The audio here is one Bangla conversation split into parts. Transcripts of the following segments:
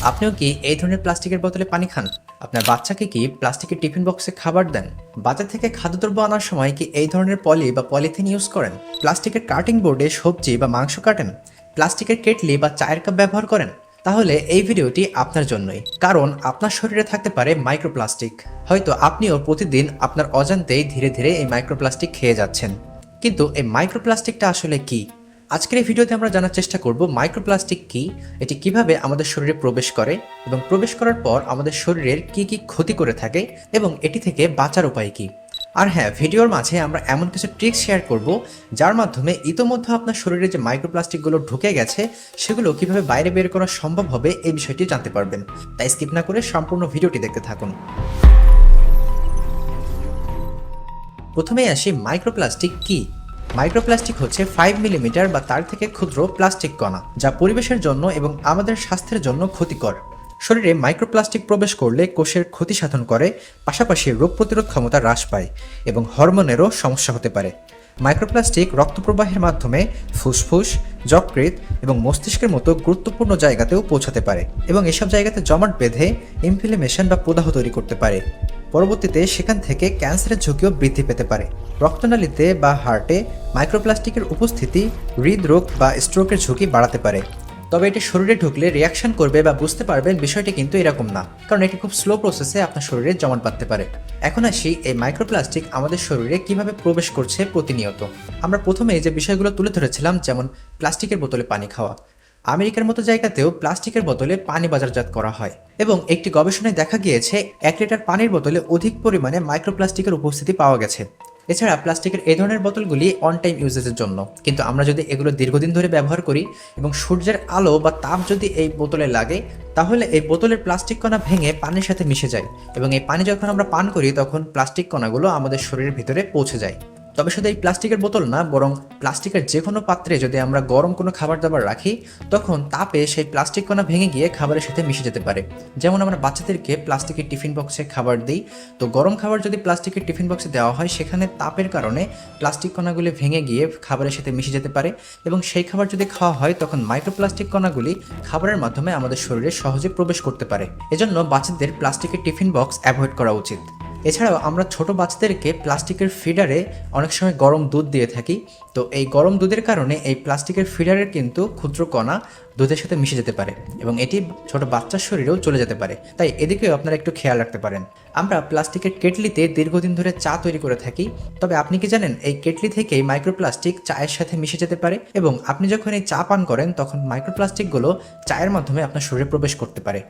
আপনিও কি এই ধরনের প্লাস্টিকের বোতলে পানি খান? আপনার বাচ্চাকে কি প্লাস্টিকের টিফিন বক্সে খাবার দেন? বাজার থেকে খাদ্যদ্রব্য আনার সময় কি এই ধরনের পলি বা পলিথিন ইউজ করেন? প্লাস্টিকের কাটিং বোর্ডে সবজি বা মাংস কাটেন? প্লাস্টিকের কেটলি বা চায়ের কাপ ব্যবহার করেন? তাহলে এই ভিডিওটি আপনার জন্যই, কারণ আপনার শরীরে থাকতে পারে মাইক্রোপ্লাস্টিক। হয়তো আপনিও প্রতিদিন আপনার অজান্তেই ধীরে ধীরে এই মাইক্রোপ্লাস্টিক খেয়ে যাচ্ছেন। কিন্তু এই মাইক্রোপ্লাস্টিকটা আসলে কি? আজকের এই ভিডিওতে আমরা জানার চেষ্টা করব মাইক্রোপ্লাস্টিক কি, এটি কিভাবে আমাদের শরীরে প্রবেশ করে এবং প্রবেশ করার পর আমাদের শরীরের কি কি ক্ষতি করে থাকে এবং এটি থেকে বাঁচার উপায় কি। আর হ্যাঁ, ভিডিওর মাঝে আমরা এমন কিছু ট্রিক্স শেয়ার করব যার মাধ্যমে ইতোমধ্যে আপনার শরীরে যে মাইক্রোপ্লাস্টিকগুলো ঢুকে গেছে সেগুলো কিভাবে বাইরে বের করা সম্ভব হবে এই বিষয়টি জানতে পারবেন। তাই স্কিপ না করে সম্পূর্ণ ভিডিওটি দেখতে থাকুন। প্রথমেই আসি, মাইক্রোপ্লাস্টিক কি? মাইক্রোপ্লাস্টিক হচ্ছে 5 মিলিমিটার বা তার থেকে ক্ষুদ্র প্লাস্টিক কণা, যা পরিবেশের জন্য এবং আমাদের স্বাস্থ্যের জন্য ক্ষতিকর। শরীরে মাইক্রোপ্লাস্টিক প্রবেশ করলে কোষের ক্ষতি সাধন করে, পাশাপাশি রোগ প্রতিরোধ ক্ষমতা হ্রাস পায় এবং হরমোনেরও সমস্যা হতে পারে। মাইক্রোপ্লাস্টিক রক্ত প্রবাহের মাধ্যমে ফুসফুস, যকৃৎ এবং মস্তিষ্কের মতো গুরুত্বপূর্ণ জায়গাতেও পৌঁছাতে পারে এবং এসব জায়গাতে জমাট বেঁধে ইনফ্লেমেশন বা প্রদাহ তৈরি করতে পারে। পরবর্তীতে সেখান থেকে ক্যান্সারের ঝুঁকিও বৃদ্ধি পেতে পারে। রক্তনালীতে বা হার্টে মাইক্রোপ্লাস্টিকের উপস্থিতি হৃদরোগ বা স্ট্রোকের ঝুঁকি বাড়াতে পারে। তবে এটি শরীরে ঢুকলে রিয়াকশন করবে বা বুঝতে পারবেন বিষয়টি কিন্তু এরকম না, কারণ এটি খুব স্লো প্রসেসে আপনার শরীরে জমাট বাঁধতে পারে। এখন আসি, এই মাইক্রোপ্লাস্টিক আমাদের শরীরে কিভাবে প্রবেশ করছে প্রতিনিয়ত। আমরা প্রথমে যে বিষয়গুলো তুলে ধরেছিলাম, যেমন প্লাস্টিকের বোতলে পানি খাওয়া। আমেরিকার মতো জায়গাতেও প্লাস্টিকের বোতলে পানি বাজারজাত করা হয় এবং একটি গবেষণায় দেখা গিয়েছে 1 লিটার পানির বোতলে অধিক পরিমাণে মাইক্রোপ্লাস্টিকের উপস্থিতি পাওয়া গেছে। এছাড়া প্লাস্টিকের এই ধরনের বোতলগুলি অন টাইম ইউজেসের জন্য, কিন্তু আমরা যদি এগুলো দীর্ঘদিন ধরে ব্যবহার করি এবং সূর্যের আলো বা তাপ যদি এই বোতলে লাগে, তাহলে এই বোতলের প্লাস্টিক কণা ভেঙে পানির সাথে মিশে যায় এবং এই পানি যখন আমরা পান করি তখন প্লাস্টিক কণাগুলো আমাদের শরীরের ভিতরে পৌঁছে যায়। তবে শুধু এই প্লাস্টিকের বোতল না, বরং প্লাস্টিকের যে কোনো পাত্রে যদি আমরা গরম কোনো খাবার দাবার রাখি, তখন তাপে সেই প্লাস্টিক কণা ভেঙে গিয়ে খাবারের সাথে মিশে যেতে পারে। যেমন আমরা বাচ্চাদেরকে প্লাস্টিকের টিফিন বক্সে খাবার দিই, তো গরম খাবার যদি প্লাস্টিকের টিফিন বক্সে দেওয়া হয়, সেখানে তাপের কারণে প্লাস্টিক কণাগুলি ভেঙে গিয়ে খাবারের সাথে মিশে যেতে পারে এবং সেই খাবার যদি খাওয়া হয় তখন মাইক্রোপ্লাস্টিক কণাগুলি খাবারের মাধ্যমে আমাদের শরীরে সহজে প্রবেশ করতে পারে। এজন্য বাচ্চাদের প্লাস্টিকের টিফিন বক্স অ্যাভয়েড করা উচিত। এছাড়াও আমরা ছোট বাচ্চাদেরকে প্লাস্টিকের ফিডারে অনেক সময় গরম দুধ দিয়ে থাকি, তো এই গরম দুধের কারণে এই প্লাস্টিকের ফিডারের কিন্তু ক্ষুদ্র কণা দুধের সাথে মিশে যেতে পারে এবং এটি ছোট বাচ্চার শরীরেও চলে যেতে পারে, তাই এদিকেও আপনারা একটু খেয়াল রাখতে পারেন। আমরা প্লাস্টিকের কেটলিতে দীর্ঘদিন ধরে চা তৈরি করে থাকি, তবে আপনি কি জানেন এই কেটলি থেকেই মাইক্রোপ্লাস্টিক চায়ের সাথে মিশে যেতে পারে এবং আপনি যখন এই চা পান করেন তখন মাইক্রোপ্লাস্টিকগুলো চায়ের মাধ্যমে আপনার শরীরে প্রবেশ করতে পারে।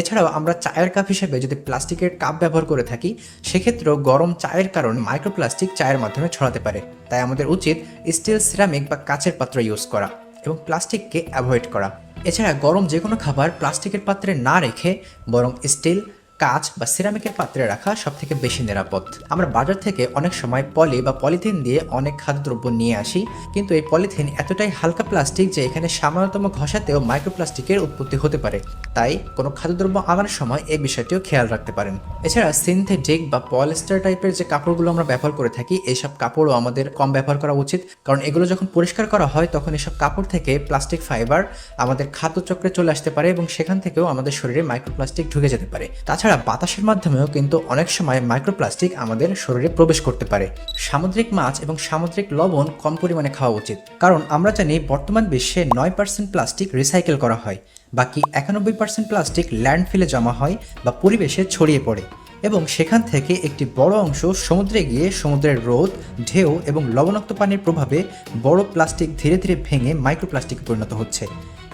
এছাড়াও আমরা চায়ের কাপ হিসেবে যদি প্লাস্টিকের কাপ ব্যবহার করে থাকি, সেক্ষেত্রেও গরম চায়ের কারণে মাইক্রোপ্লাস্টিক চায়ের মাধ্যমে ছড়াতে পারে। তাই আমাদের উচিত স্টিল, সিরামিক বা কাচের পাত্র ইউজ করা এবং প্লাস্টিককে অ্যাভয়েড করা। এছাড়া গরম যে কোনো খাবার প্লাস্টিকের পাত্রে না রেখে বরং স্টিল, কাচ বা সিরামিকের পাত্রে রাখা সবথেকে বেশি নিরাপদ। আমরা বাজার থেকে অনেক সময় পলি বা পলিথিন দিয়ে অনেক খাদ্যদ্রব্য নিয়ে আসি, কিন্তু এই পলিথিন এতটাই হালকা প্লাস্টিক যে এখানে সামান্যতম ঘষাতেও মাইক্রোপ্লাস্টিকের উৎপত্তি হতে পারে। তাই কোনো খাদ্যদ্রব্য আনার সময় এই বিষয়টিও খেয়াল রাখতে পারেন। এছাড়া সিনথেটিক বা পলিস্টার টাইপের যে কাপড়গুলো আমরা ব্যবহার করে থাকি, এইসব কাপড়ও আমাদের কম ব্যবহার করা উচিত, কারণ এগুলো যখন পরিষ্কার করা হয় তখন এসব কাপড় থেকে প্লাস্টিক ফাইবার আমাদের খাদ্যচক্রে চলে আসতে পারে এবং সেখান থেকেও আমাদের শরীরে মাইক্রোপ্লাস্টিক ঢুকে যেতে পারে। তাছাড়া বাতাসের মাধ্যমেও কিন্তু অনেক সময় মাইক্রোপ্লাস্টিক আমাদের শরীরে প্রবেশ করতে পারে। সামুদ্রিক মাছ এবং সামুদ্রিক লবণ কম পরিমাণে খাওয়া উচিত, কারণ আমরা জানি বর্তমান বিশ্বে 9% প্লাস্টিক রিসাইকেল করা হয়, বাকি 91% প্লাস্টিক ল্যান্ডফিলে জমা হয় বা পরিবেশে ছড়িয়ে পড়ে এবং সেখান থেকে একটি বড় অংশ সমুদ্রে গিয়ে সমুদ্রের রোদ, ঢেউ এবং লবণাক্ত পানির প্রভাবে বড় প্লাস্টিক ধীরে ধীরে ভেঙে মাইক্রোপ্লাস্টিকে পরিণত হচ্ছে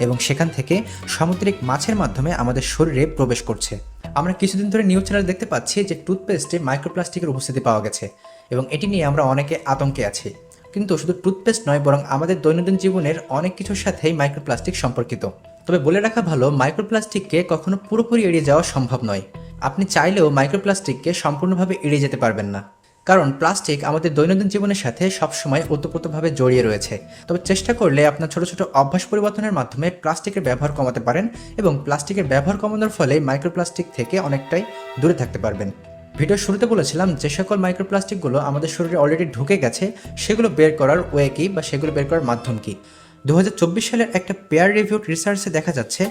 এবং সেখান থেকে সামুদ্রিক মাছের মাধ্যমে আমাদের শরীরে প্রবেশ করছে। আমরা কিছুদিন ধরে নিউজ চ্যানেল দেখতে পাচ্ছি যে টুথপেস্টে মাইক্রোপ্লাস্টিকের উপস্থিতি পাওয়া গেছে এবং এটি নিয়ে আমরা অনেকে আতঙ্কে আছি। কিন্তু শুধু টুথপেস্ট নয়, বরং আমাদের দৈনন্দিন জীবনের অনেক কিছুর সাথেই মাইক্রোপ্লাস্টিক সম্পর্কিত। তবে বলে রাখা ভালো, মাইক্রোপ্লাস্টিককে কখনো পুরোপুরি এড়িয়ে যাওয়া সম্ভব নয়। আপনি চাইলেও মাইক্রোপ্লাস্টিককে সম্পূর্ণভাবে এড়িয়ে যেতে পারবেন না, কারণ প্লাস্টিক আমাদের দৈনন্দিন জীবনের সাথে সবসময় ওতপ্রোতভাবে জড়িয়ে রয়েছে। তবে চেষ্টা করলে আপনার ছোট ছোট অভ্যাস পরিবর্তনের মাধ্যমে প্লাস্টিকের ব্যবহার কমাতে পারেন এবং প্লাস্টিকের ব্যবহার কমানোর ফলে মাইক্রোপ্লাস্টিক থেকে অনেকটাই দূরে থাকতে পারবেন। ভিডিওর শুরুতে বলেছিলাম যে সকল মাইক্রোপ্লাস্টিকগুলো আমাদের শরীরে অলরেডি ঢুকে গেছে সেগুলো বের করার ওয়ে কি বা সেগুলো বের করার মাধ্যম কি। 2024 সালের একটা পেয়ার রিভিউড রিসার্চে দেখা যাচ্ছে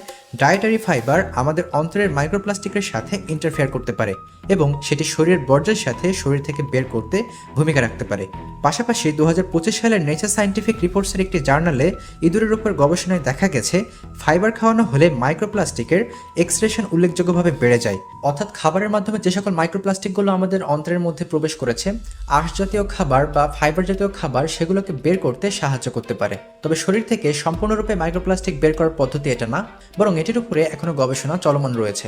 ডায়েটারি ফাইবার আমাদের অন্ত্রের মাইক্রোপ্লাস্টিকের সাথে ইন্টারফেয়ার করতে পারে এবং সেটি শরীরের বর্জ্যের সাথে শরীর থেকে বের করতে ভূমিকা রাখতে পারে। পাশাপাশি 2025 সালের নেচার সায়েন্টিফিক রিপোর্টসের একটি জার্নালে ইঁদুরের উপর গবেষণায় দেখা গেছে ফাইবার খাওয়ানো হলে মাইক্রোপ্লাস্টিকের এক্সক্রেশন উল্লেখযোগ্যভাবে বেড়ে যায়। অর্থাৎ খাবারের মাধ্যমে যে সকল মাইক্রোপ্লাস্টিকগুলো আমাদের অন্ত্রের মধ্যে প্রবেশ করেছে, আঁশ জাতীয় খাবার বা ফাইবার জাতীয় খাবার সেগুলোকে বের করতে সাহায্য করতে পারে। তবে শরীর থেকে সম্পূর্ণরূপে মাইক্রোপ্লাস্টিক বের করার পদ্ধতি এটা না, বরং এটির উপরে এখনো গবেষণা চলমান রয়েছে।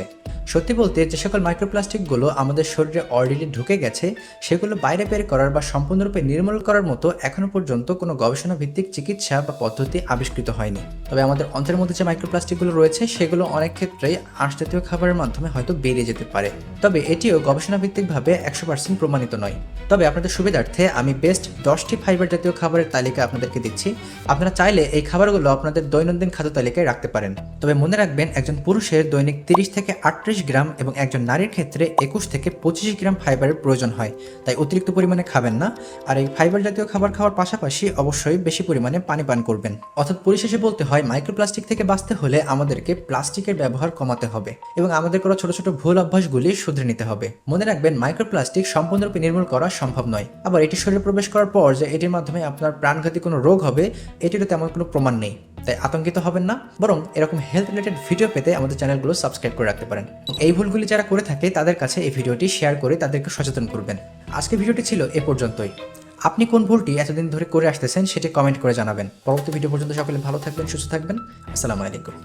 সত্যি বলতে যে সকল মাইক্রোপ্লাস্টিকগুলো আমাদের শরীরে অলরেডি ঢুকে গেছে সেগুলো বাইরে বের করার বা সম্পূর্ণরূপে নির্মূল করার মতো এখনো পর্যন্ত কোনো গবেষণা ভিত্তিক চিকিৎসা বা পদ্ধতি আবিষ্কৃত হয়নি। তবে আমাদের অন্ত্রের মধ্যে যে মাইক্রোপ্লাস্টিকগুলো রয়েছে সেগুলো অনেক ক্ষেত্রেই আঁশ জাতীয় খাবারের মাধ্যমে হয়তো বেরিয়ে যেতে পারে, তবে এটিও গবেষণা ভিত্তিকভাবে 100% প্রমাণিত নয়। তবে আপনাদের সুবিধার্থে আমি বেস্ট 10টি ফাইবার জাতীয় খাবারের তালিকা আপনাদেরকে দিচ্ছি। আপনারা চাইলে এই খাবারগুলো আপনাদের দৈনন্দিন খাদ্য তালিকায় রাখতে পারেন। তবে মনে রাখবেন, একজন পুরুষের দৈনিক 30 থেকে 38 গ্রাম এবং একজন নারীর ক্ষেত্রে 21 থেকে 25 গ্রাম ফাইবারের প্রয়োজন হয়, তাই অতিরিক্ত পরিমাণে খাবেন না। আর এই ফাইবার জাতীয় খাবার খাওয়ার পাশাপাশি অবশ্যই বেশি পরিমাণে পানি পান করবেন। অর্থাৎ পরিশেষে বলতে হয়, মাইক্রোপ্লাস্টিক থেকে বাঁচতে হলে আমাদেরকে প্লাস্টিকের ব্যবহার কমাতে হবে এবং আমাদের করা ছোট ছোট ভুল অভ্যাসগুলি শুধরে নিতে হবে। মনে রাখবেন, মাইক্রোপ্লাস্টিক সম্পূর্ণরূপে নির্মূল করা সম্ভব নয়। আবার এটি শরীরে প্রবেশ করার পর যে এটির মাধ্যমে আপনার প্রাণঘাতী কোনো রোগ হবে, এটিরও তেমন কোনো প্রমাণ নেই। তাই আতঙ্কিত হবেন না, বরং এরকম হেলথ রিলেটেড ভিডিও পেতে আমাদের চ্যানেলগুলো সাবস্ক্রাইব করে রাখতে পারেন। এই ভুলগুলি যারা করে থাকে তাদের কাছে এই ভিডিওটি শেয়ার করে তাদেরকে সচেতন করবেন। আজকে ভিডিওটি ছিল এ পর্যন্তই। আপনি কোন ভুলটি এতদিন ধরে করে আসতেছেন সেটি কমেন্ট করে জানাবেন। পরবর্তী ভিডিও পর্যন্ত সকলে ভালো থাকবেন, সুস্থ থাকবেন। আসসালামু আলাইকুম।